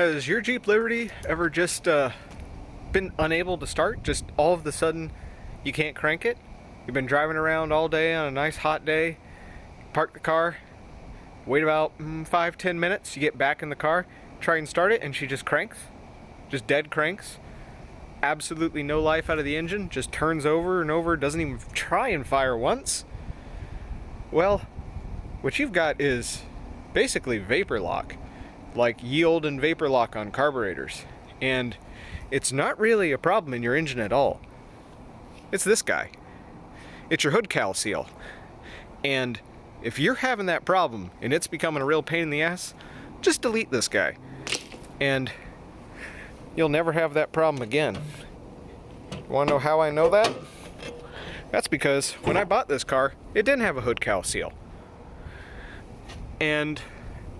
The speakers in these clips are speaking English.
Has your Jeep Liberty ever just been unable to start? Just all of a sudden you can't crank it? You've been driving around all day on a nice hot day, park the car, wait about 5-10 minutes, you get back in the car, try and start it, and she just cranks. Just dead cranks. Absolutely no life out of the engine, just turns over and over, doesn't even try and fire once. Well, what you've got is basically vapor lock, like yield and vapor lock on carburetors. And it's not really a problem in your engine at all. It's this guy. It's your hood cowl seal. And if you're having that problem and it's becoming a real pain in the ass, just delete this guy. And you'll never have that problem again. Want to know how I know that? That's because when I bought this car, it didn't have a hood cowl seal. And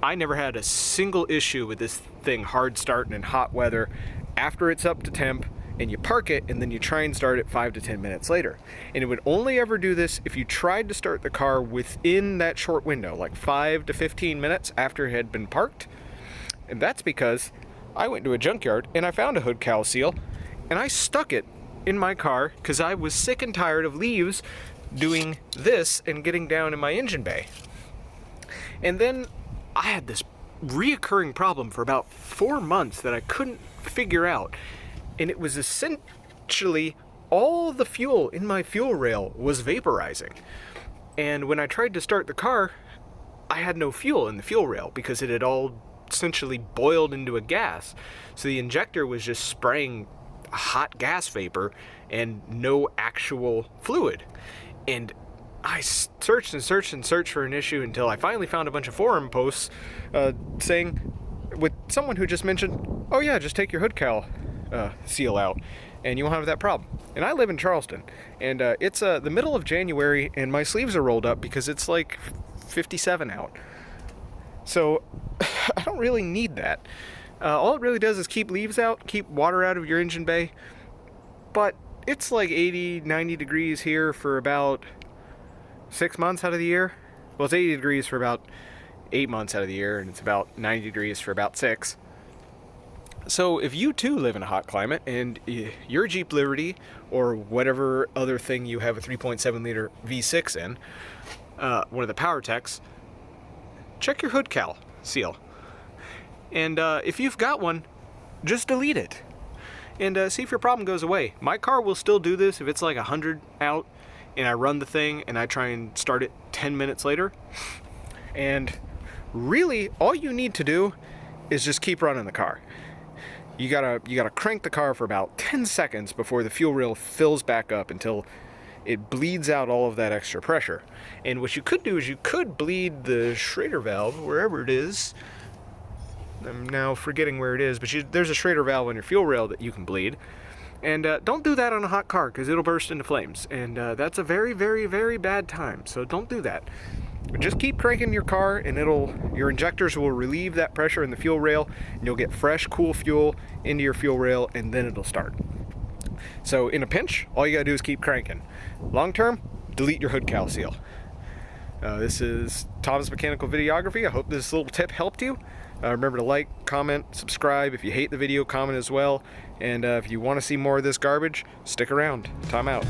I never had a single issue with this thing hard starting in hot weather after it's up to temp and you park it and then you try and start it 5 to 10 minutes later. And it would only ever do this if you tried to start the car within that short window, like 5 to 15 minutes after it had been parked. And that's because I went to a junkyard and I found a hood cowl seal and I stuck it in my car because I was sick and tired of leaves doing this and getting down in my engine bay. And then I had this reoccurring problem for about 4 months that I couldn't figure out. And it was essentially all the fuel in my fuel rail was vaporizing. And when I tried to start the car, I had no fuel in the fuel rail because it had all essentially boiled into a gas. So the injector was just spraying hot gas vapor and no actual fluid. And I searched and searched and searched for an issue until I finally found a bunch of forum posts saying, with someone who just mentioned, oh yeah, just take your hood cowl seal out and you won't have that problem. And I live in Charleston, and it's the middle of January and my sleeves are rolled up because it's like 57 out. So I don't really need that. All it really does is keep leaves out, keep water out of your engine bay, but it's like 80, 90 degrees here for about 6 months out of the year. Well, it's 80 degrees for about 8 months out of the year, and it's about 90 degrees for about 6. So if you too live in a hot climate and your Jeep Liberty or whatever other thing you have a 3.7 liter V6 in, one of the PowerTechs, check your hood cowl seal. And if you've got one, just delete it and see if your problem goes away. My car will still do this if it's like 100 out and I run the thing and I try and start it 10 minutes later. And really, all you need to do is just keep running the car. You gotta crank the car for about 10 seconds before the fuel rail fills back up until it bleeds out all of that extra pressure. And what you could do is you could bleed the Schrader valve, wherever it is. I'm now forgetting where it is, but there's a Schrader valve on your fuel rail that you can bleed. And don't do that on a hot car because it'll burst into flames. And that's a very, very, very bad time. So don't do that. Just keep cranking your car and your injectors will relieve that pressure in the fuel rail and you'll get fresh, cool fuel into your fuel rail and then it'll start. So in a pinch, all you gotta do is keep cranking. Long term, delete your hood cowl seal. This is Tom's Mechanical Videography. I hope this little tip helped you. Remember to like, comment, subscribe. If you hate the video, comment as well. And if you want to see more of this garbage, stick around. Tom out.